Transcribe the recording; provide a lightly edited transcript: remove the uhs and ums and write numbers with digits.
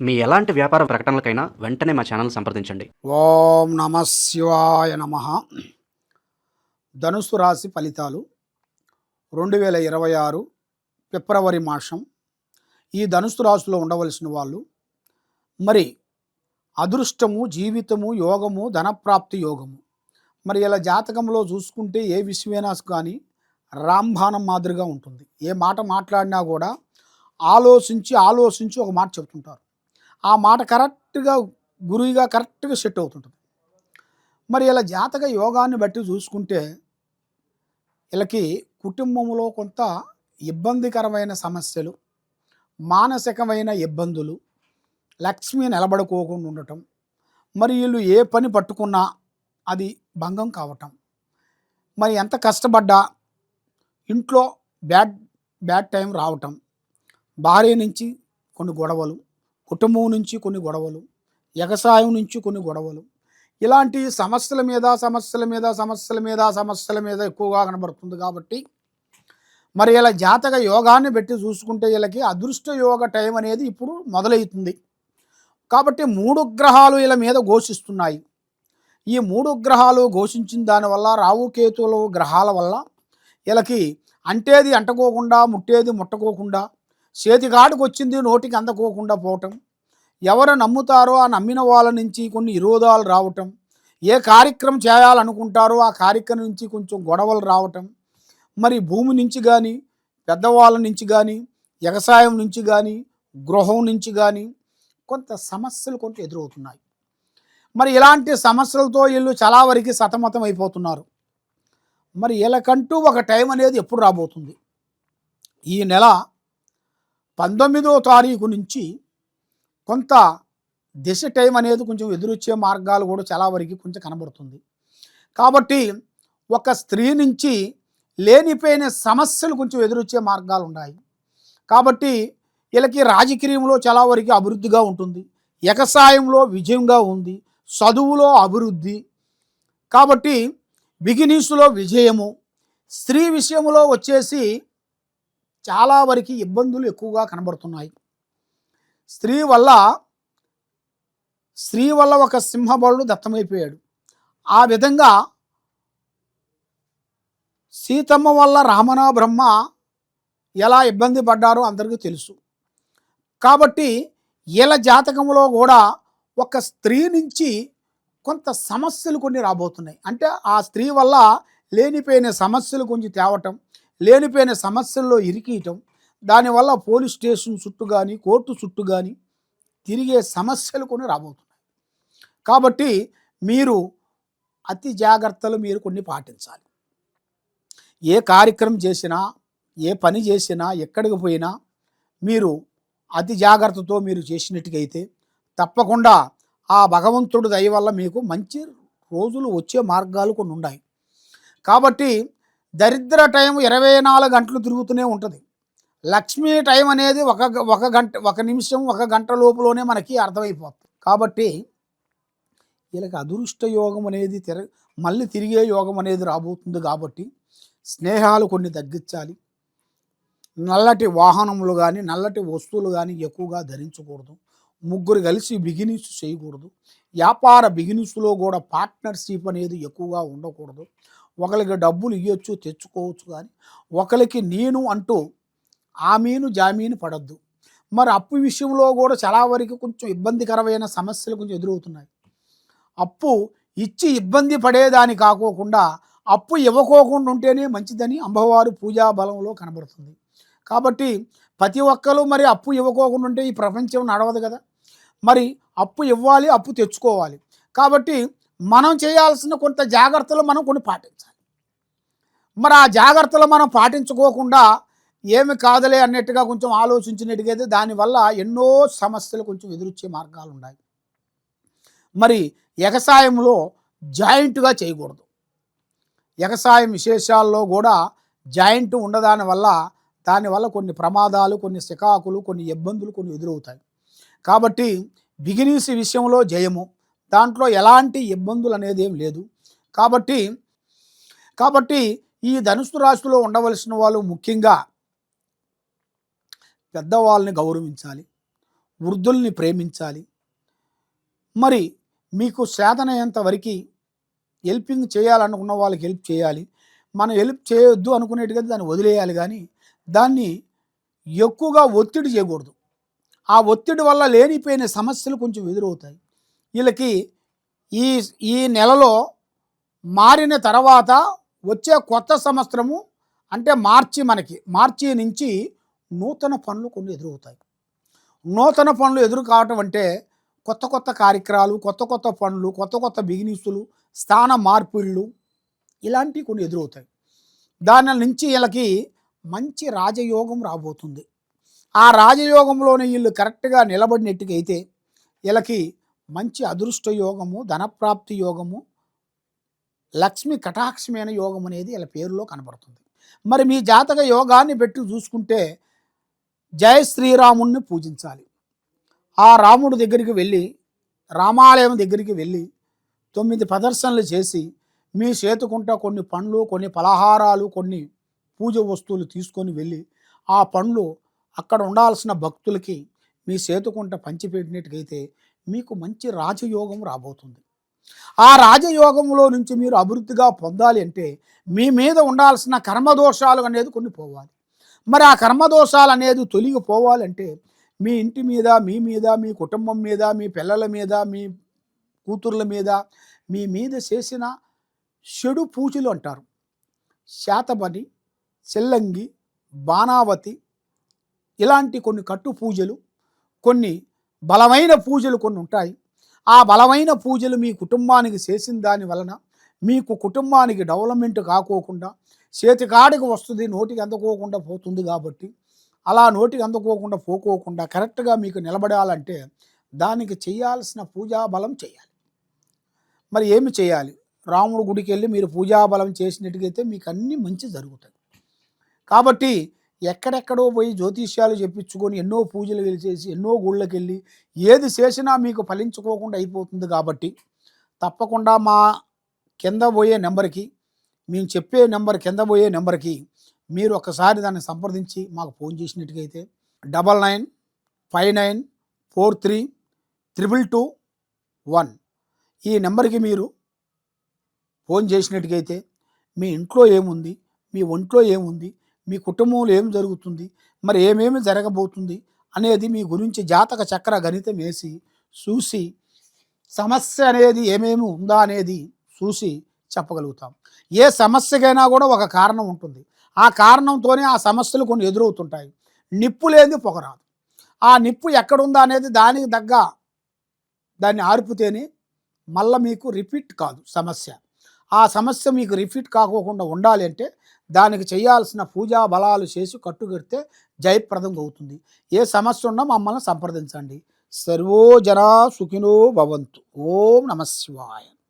మీ ఎలాంటి వ్యాపార ప్రకటనలకైనా వెంటనే మా ఛానల్ సంప్రదించండి. ఓం నమ శివాయ నమ. ధనుసు రాశి ఫలితాలు 2026 ఫిబ్రవరి మాసం. ఈ ధనుసు రాశిలో ఉండవలసిన వాళ్ళు మరి అదృష్టము, జీవితము, యోగము, ధనప్రాప్తి యోగము. మరి ఇలా జాతకంలో చూసుకుంటే ఏ విషయమైనా కానీ రాంబాణం మాదిరిగా ఉంటుంది. ఏ మాట మాట్లాడినా కూడా ఆలోచించి ఒక మాట చెప్తుంటారు. ఆ మాట కరెక్ట్గా గురువుగా కరెక్ట్గా సెట్ అవుతుంటుంది. మరి ఇలా జాతక యోగాన్ని బట్టి చూసుకుంటే వీళ్ళకి కుటుంబంలో కొంత ఇబ్బందికరమైన సమస్యలు, మానసికమైన ఇబ్బందులు, లక్ష్మి నిలబడుకోకుండా ఉండటం, మరి వీళ్ళు ఏ పని పట్టుకున్నా అది భంగం కావటం, మరి ఎంత కష్టపడ్డా ఇంట్లో బ్యాడ్ టైం రావటం, భార్య నుంచి కొన్ని గొడవలు, కుటుంబం నుంచి కొన్ని గొడవలు, వ్యవసాయం నుంచి కొన్ని గొడవలు, ఇలాంటి సమస్యల మీద ఎక్కువగా కనబడుతుంది. కాబట్టి మరి ఇలా జాతక యోగాన్ని పెట్టి చూసుకుంటే వీళ్ళకి అదృష్ట యోగ టైం అనేది ఇప్పుడు మొదలవుతుంది. కాబట్టి 3 గ్రహాలు వీళ్ళ మీద ఘోషిస్తున్నాయి. ఈ 3 గ్రహాలు ఘోషించిన దానివల్ల, రావుకేతువుల గ్రహాల వల్ల వీళ్ళకి అంటేది అంటుకోకుండా, ముట్టేది ముట్టకోకుండా, చేతికాడికి వచ్చింది నోటికి అందకోకుండా పోవటం, ఎవరు నమ్ముతారో ఆ నమ్మిన వాళ్ళ నుంచి కొన్ని విరోధాలు రావటం, ఏ కార్యక్రమం చేయాలనుకుంటారో ఆ కార్యక్రమం నుంచి కొంచెం గొడవలు రావటం, మరి భూమి నుంచి కానీ, పెద్దవాళ్ళ నుంచి కానీ, వ్యవసాయం నుంచి కానీ, గృహం నుంచి కానీ కొంత సమస్యలు కొంత ఎదురవుతున్నాయి. మరి ఇలాంటి సమస్యలతో వీళ్ళు చాలా వరకు సతమతం అయిపోతున్నారు. మరి వీళ్ళకంటూ ఒక టైం అనేది ఎప్పుడు రాబోతుంది? ఈ నెల 19వ తారీఖు నుంచి కొంత దిశ టైం అనేది కొంచెం ఎదురొచ్చే మార్గాలు కూడా చాలా వరకు కొంచెం కనబడుతుంది. కాబట్టి ఒక స్త్రీ నుంచి లేనిపోయిన సమస్యలు కొంచెం ఎదురొచ్చే మార్గాలు ఉన్నాయి. కాబట్టి వీళ్ళకి రాజకీయంలో చాలా వరకు అభివృద్ధిగా ఉంటుంది, వ్యవసాయంలో విజయంగా ఉంది, చదువులో అభివృద్ధి, కాబట్టి బిగినీస్లో విజయము, స్త్రీ విషయంలో వచ్చేసి చాలా వరకు ఇబ్బందులు ఎక్కువగా కనబడుతున్నాయి. స్త్రీ వల్ల ఒక సింహబలుడు దత్తమైపోయాడు. ఆ విధంగా సీతమ్మ వల్ల రామణ బ్రహ్మ ఎలా ఇబ్బంది పడ్డారో అందరికీ తెలుసు. కాబట్టి వీళ్ళ జాతకంలో కూడా ఒక స్త్రీ నుంచి కొంత సమస్యలు కొన్ని రాబోతున్నాయి. అంటే ఆ స్త్రీ వల్ల లేనిపోయిన సమస్యలు కొంచెం తేవటం, లేనిపోయిన సమస్యల్లో ఇరికియటం, దానివల్ల పోలీస్ స్టేషన్ చుట్టూ కానీ, కోర్టు చుట్టూ కానీ తిరిగే సమస్యలు కొన్ని రాబోతున్నాయి. కాబట్టి మీరు అతి జాగ్రత్తలు మీరు కొన్ని పాటించాలి. ఏ కార్యక్రమం చేసినా, ఏ పని చేసినా, ఎక్కడికి పోయినా మీరు అతి జాగ్రత్తతో మీరు చేసినట్టుగైతే తప్పకుండా ఆ భగవంతుడి దయ వల్ల మీకు మంచి రోజులు వచ్చే మార్గాలు కొన్ని ఉన్నాయి. కాబట్టి దరిద్ర టైం 24 గంటలు తిరుగుతూనే ఉంటుంది. లక్ష్మీ టైం అనేది ఒక గంట, ఒక నిమిషం, ఒక గంట లోపులోనే మనకి అర్థమైపోతుంది. కాబట్టి వీళ్ళకి అదృష్ట యోగం అనేది మళ్ళీ తిరిగే యోగం అనేది రాబోతుంది. కాబట్టి స్నేహాలు కొన్ని తగ్గించాలి. నల్లటి వాహనములు కానీ, నల్లటి వస్తువులు కానీ ఎక్కువగా ధరించకూడదు. ముగ్గురు కలిసి బిగినెస్ చేయకూడదు. వ్యాపార బిగినెస్లో కూడా పార్ట్నర్షిప్ అనేది ఎక్కువగా ఉండకూడదు. ఒకరికి డబ్బులు ఇవ్వచ్చు, తెచ్చుకోవచ్చు, కానీ ఒకరికి నేను అంటూ ఆమీను జామీను పడద్దు. మరి అప్పు విషయంలో కూడా చాలా వరకు కొంచెం ఇబ్బందికరమైన సమస్యలు కొంచెం ఎదురవుతున్నాయి. అప్పు ఇచ్చి ఇబ్బంది పడేదాని కాకోకుండా అప్పు ఇవ్వకోకుండా ఉంటేనే మంచిదని అమ్మవారు పూజా బలంలో కనబడుతుంది. కాబట్టి ప్రతి ఒక్కరు మరి అప్పు ఇవ్వకోకుండా ఉంటే ఈ ప్రపంచం నడవదు కదా. మరి అప్పు ఇవ్వాలి, అప్పు తెచ్చుకోవాలి. కాబట్టి మనం చేయాల్సిన కొంత జాగ్రత్తలు మనం కొన్ని పాటించాలి. మరి ఆ జాగ్రత్తలు మనం పాటించుకోకుండా ఏమి కాదులే అన్నట్టుగా కొంచెం ఆలోచించినట్టుగైతే దానివల్ల ఎన్నో సమస్యలు కొంచెం ఎదురొచ్చే మార్గాలు ఉన్నాయి. మరి వ్యవసాయంలో జాయింట్గా చేయకూడదు. వ్యవసాయం విశేషాల్లో కూడా జాయింట్ దానివల్ల కొన్ని ప్రమాదాలు, కొన్ని సికాకులు, కొన్ని ఇబ్బందులు కొన్ని ఎదురవుతాయి. కాబట్టి బిగినీస్ విషయంలో జయము, దాంట్లో ఎలాంటి ఇబ్బందులు అనేది ఏం లేదు. కాబట్టి ఈ ధనుసు రాశిలో ఉండవలసిన వాళ్ళు ముఖ్యంగా పెద్దవాళ్ళని గౌరవించాలి, వృద్ధుల్ని ప్రేమించాలి. మరి మీకు చేతనయ్యేంత వరకు హెల్పింగ్ చేయాలనుకున్న వాళ్ళకి హెల్ప్ చేయాలి. మనం హెల్ప్ చేయొద్దు అనుకునేట్టుగా దాన్ని వదిలేయాలి, కానీ దాన్ని ఎక్కువగా ఒత్తిడి చేయకూడదు. ఆ ఒత్తిడి వల్ల లేనిపోయిన సమస్యలు కొంచెం ఎదురవుతాయి. వీళ్ళకి ఈ ఈ నెలలో మారిన తర్వాత వచ్చే కొత్త సంవత్సరము అంటే మార్చి నుంచి నూతన పనులు కొన్ని ఎదురవుతాయి. నూతన పనులు ఎదురు కావటం అంటే కొత్త కొత్త కార్యక్రమాలు, కొత్త కొత్త పనులు, కొత్త కొత్త బిజినెస్లు, స్థాన మార్పిళ్ళు ఇలాంటివి కొన్ని ఎదురవుతాయి. దాని నుంచి వీళ్ళకి మంచి రాజయోగం రాబోతుంది. ఆ రాజయోగంలోనే వీళ్ళు కరెక్ట్గా నిలబడినట్టుగైతే వీళ్ళకి మంచి అదృష్ట యోగము, ధనప్రాప్తి యోగము, లక్ష్మి కటాక్షమైన యోగం అనేది వీళ్ళ పేరులో కనబడుతుంది. మరి మీ జాతక యోగాన్ని పెట్టి చూసుకుంటే జయ శ్రీరాముణ్ణి పూజించాలి. ఆ రాముడి దగ్గరికి వెళ్ళి, రామాలయం దగ్గరికి వెళ్ళి 9 ప్రదర్శనలు చేసి మీ చేతుకుంటా కొన్ని పండ్లు, కొన్ని పలహారాలు, కొన్ని పూజ వస్తువులు తీసుకొని వెళ్ళి ఆ పండ్లు అక్కడ ఉండాల్సిన భక్తులకి మీ చేతుకుంట పంచిపెట్టినట్టుగైతే మీకు మంచి రాజయోగం రాబోతుంది. ఆ రాజయోగంలో నుంచి మీరు అభివృద్ధిగా పొందాలి అంటే మీ మీద ఉండాల్సిన కర్మదోషాలు అనేది కొన్ని పోవాలి. మరి ఆ కర్మదోషాలు అనేది తొలగిపోవాలంటే మీ ఇంటి మీద, మీ కుటుంబం మీద, మీ పిల్లల మీద, మీ కూతుర్ల మీద, మీ మీద చేసిన చెడు పూజలు అంటారు. శాతబని, చెల్లంగి, బాణావతి ఇలాంటి కొన్ని కట్టు పూజలు, కొన్ని బలమైన పూజలు కొన్ని ఉంటాయి. ఆ బలమైన పూజలు మీ కుటుంబానికి చేసిన దాని వలన మీకు కుటుంబానికి డెవలప్మెంట్ కాకోకుండా చేతికాడికి వస్తుంది, నోటికి అందుకోకుండా పోతుంది. కాబట్టి అలా నోటికి అందుకోకుండా పోకోకుండా కరెక్ట్గా మీకు నిలబడాలంటే దానికి చేయాల్సిన పూజాబలం చేయాలి. మరి ఏమి చేయాలి? రాముడి గుడికి వెళ్ళి మీరు పూజాబలం చేసినట్టుగైతే మీకు అన్నీ మంచి జరుగుతాయి. కాబట్టి ఎక్కడెక్కడో పోయి జ్యోతిష్యాలు చెప్పించుకొని ఎన్నో పూజలు చేసి ఎన్నో గుళ్ళకి వెళ్ళి ఏది చేసినా మీకు ఫలించుకోకుండా అయిపోతుంది. కాబట్టి తప్పకుండా మా కింద పోయే నెంబర్కి, మేము చెప్పే నెంబర్ కింద పోయే నెంబర్కి మీరు ఒకసారి దాన్ని సంప్రదించి మాకు ఫోన్ చేసినట్టుగైతే 9959432221 ఈ నెంబర్కి మీరు ఫోన్ చేసినట్టుగైతే మీ ఇంట్లో ఏముంది, మీ ఒంట్లో ఏముంది, మీ కుటుంబంలో ఏం జరుగుతుంది, మరి ఏమేమి జరగబోతుంది అనేది మీ గురించి జాతక చక్ర గణితం వేసి చూసి సమస్య అనేది ఏమేమి ఉందా అనేది చూసి చెప్పగలుగుతాం. ఏ సమస్యకైనా కూడా ఒక కారణం ఉంటుంది. ఆ కారణంతోనే ఆ సమస్యలు కొన్ని ఎదురవుతుంటాయి. నిప్పు లేనిది పొగ రాదు. ఆ నిప్పు ఎక్కడుందా అనేది దానికి తగ్గ దాన్ని ఆర్పితేనే మళ్ళీ మీకు రిపీట్ కాదు సమస్య. ఆ సమస్య మీకు రిపీట్ కాకోకుండా ఉండాలి అంటే దానికి చేయాల్సిన పూజా బలాలు చేసి కట్టుకడితే జయప్రదంగా అవుతుంది. ఏ సమస్య ఉన్నా మమ్మల్ని సంప్రదించండి. సర్వో జనా సుఖినో భవంతు. ఓం నమః శివాయ.